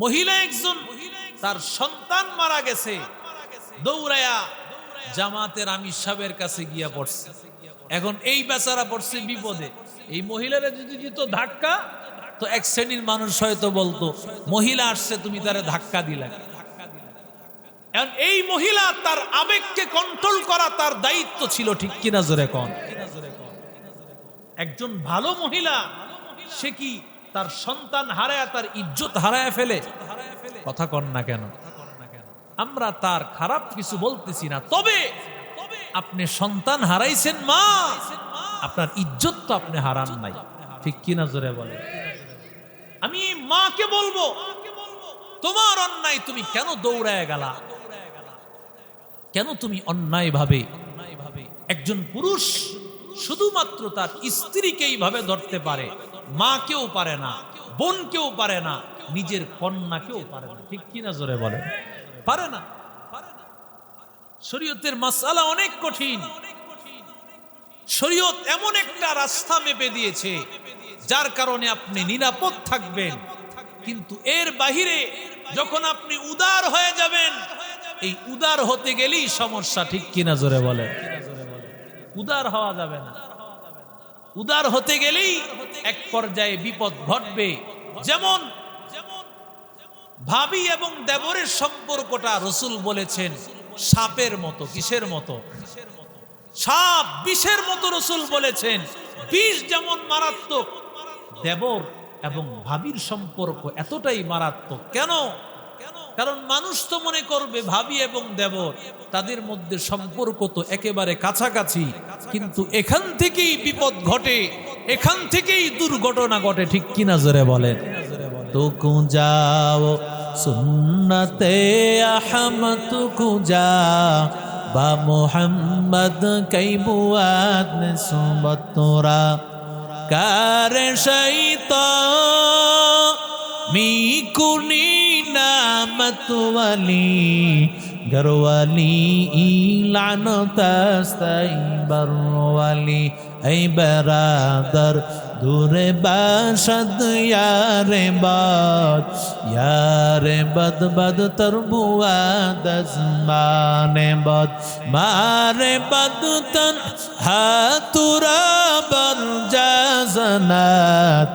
মহিলা একজন তার সন্তান মারা গেছে, দৌড়ায়া জামাতের আমির সাহেবের কাছে গিয়া পড়ছে। এখন এই বেচারা পড়ছে বিপদে। এই মহিলারা যদি দিত ধাক্কা, তো এক শ্রেণীর মানুষ হয়তো বলতো মহিলা আসছে তুমি তারে ধাক্কা দিলা। এখন এই মহিলা তার আবেগকে কন্ট্রোল করা তার দায়িত্ব ছিল, ঠিক কিনা জোরে কোন? একজন ভালো মহিলা সে কি তার সন্তান হারায় তার ইজ্জত হারায় ফেলে? কথা কন না কেন? আমরা তার খারাপ কিছু বলতেছি না, তবে আপনি সন্তান হারাইছেন মা, আপনার ইজ্জত তো আপনি হারান নাই, ঠিক কিনা জোরে বলে? আমি মাকে বলবো তোমার অন্যায়, তুমি কেন দৌড়ায় গেলা? কেন তুমি অন্যায় ভাবে? একজন পুরুষ শুধুমাত্র তার স্ত্রীকে এইভাবে ধরতে পারে, মাকেও পারে না, বোনকেও পারে না, নিজের কন্যাকেও পারে না, ঠিক কিনা জোরে বলে? পারে না। শরীয়তের মাসআলা অনেক কঠিন। শরীয়ত এমন একটা রাস্তা মেপে দিয়েছে যার কারণে আপনি নিরাপদ থাকবেন, কিন্তু এর বাহিরে যখন আপনি উদার হয়ে যাবেন, এই উদার হতে গেলেই সমস্যা, ঠিক কিনা জোরে বলে? উদার হওয়া যাবে না। উদার হতে গেলেই এক পর্যায়ে বিপদ ঘটবে। যেমন ভাবি এবং দেবরের সম্পর্কটা রাসূল বলেছেন সাপের মতো। কিসের মতো? সাপ বিষের মতো রাসূল বলেছেন। বিষ যেমন মারাত্মক, দেবর এবং ভাবির সম্পর্ক এতটাই মারাত্মক। কেন? কারণ মানুষ তো মনে করবে ভাবি এবং দেবর তাদের মধ্যে সম্পর্ক তো একেবারে কাছাকাছি, কিন্তু এখান থেকেই বিপদ ঘটে, এখান থেকেই দুর্ঘটনা ঘটে, ঠিক কিনা জোরে বলেন? তো কুঁজাও সুন্নতে আহমদ কুঁজা বা মোহাম্মদ কৈবুয়াত সুবতরা কারে শৈতা মিকুনি নামত ওয়ালি গরওয়ালি ইলানতাস্তাই বরওয়ালি এই বেরাদার দূরে বাসদ ইয়ারে বদ বদ তরবুয়া দজমানে বদ মারে বদ তন হাতুরা বর জাজনাত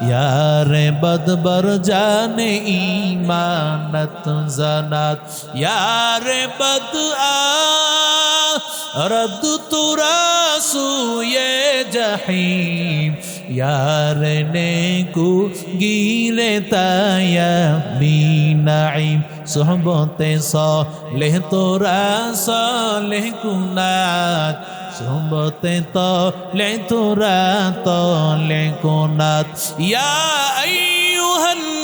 ইয়ারে বদ বর জানে ইমানত জনাত यारे बद रद तुरा सुये जहीम यार ने को गिले ताया बीनाइम सोहबते सालेह तोरा सालेह कुनात सोहबते ताले तोरा ताले कुनात या अय्युहल्लज़ीना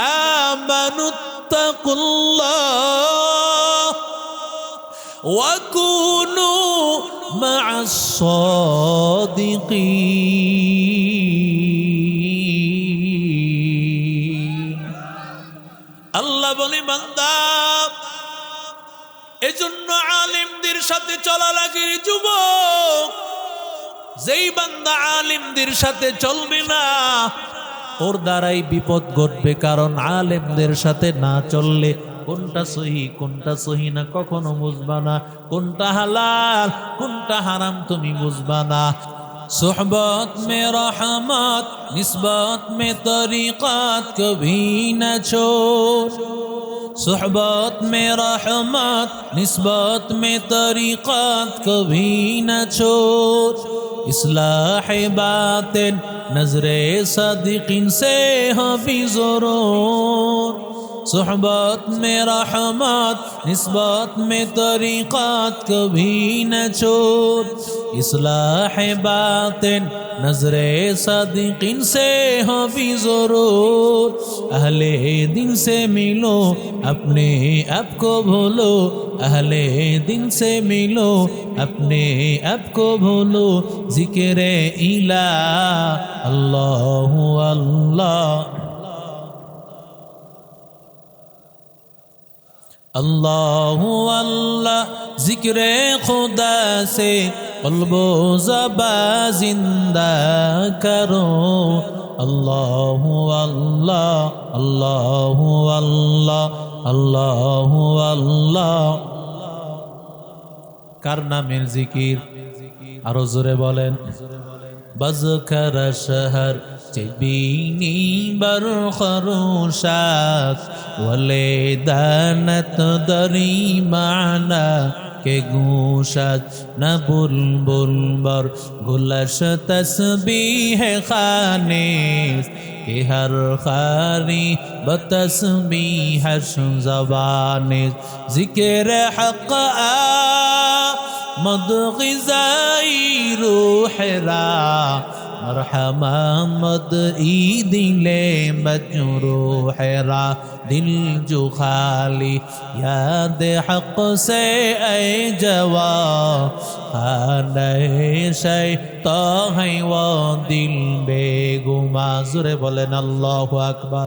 आमनु اتقوا الله وكونوا مع الصادقين আল্লাহ বলে বান্দা এজন্য আলেমদের সাথে চলা লাগে রে যুবক। যেই বান্দা আলেমদের সাথে চলবে না ওর দ্বারাই বিপদ ঘটবে, কারণ আলেমদের সাথে না চললে কোনটা সহি কোনটা সহি না কখনো বুঝবা না, কোনটা হালাল কোনটা হারাম তুমি বুঝবা না। सोहबत में रहमत निस्बत में तरीक़त कभी न छोड़, सोहबत में रहमत निस्बत में तरीक़त कभी न छोड़, इस्लाह बातिन नजरे सदिक़िन से हो भी ज़रूर, सोहबत में रहमत निस्बत में तरीक़त कभी न छोड़, इस्लाह बातिन नजरे सदिक़िन से हो भी ज़रूर, अहले दिन से मिलो अपने आप को भूलो, अहले दिन से मिलो अपने आप को भूलो, ज़िक्र इलाह अल्लाह अल्लाह अल्लाह अल्लाह ज़िक्र खुदा से क़ल्बो ज़बां ज़िंदा करो, আল্লাহু আল্লাহ আল্লাহু আল্লাহ আল্লাহু আল্লাহ। কার নামের জিকির? আরো জোরে বলেন। بذكر شهر جبيني برخروشات ولدانت دری معنا کے گوشت نہ بلبل بر گلش تسبیح خانیس کہ ہر خاری بتسبیح زبانیس ذکر حق مد غذائی روح را مرحمہ مد ای دل مجروح را دل جو خالی یاد حق سے اے جوا خانہ شیطان ہے وہ دل بے گما۔ زورے بولیں اللہ اکبر۔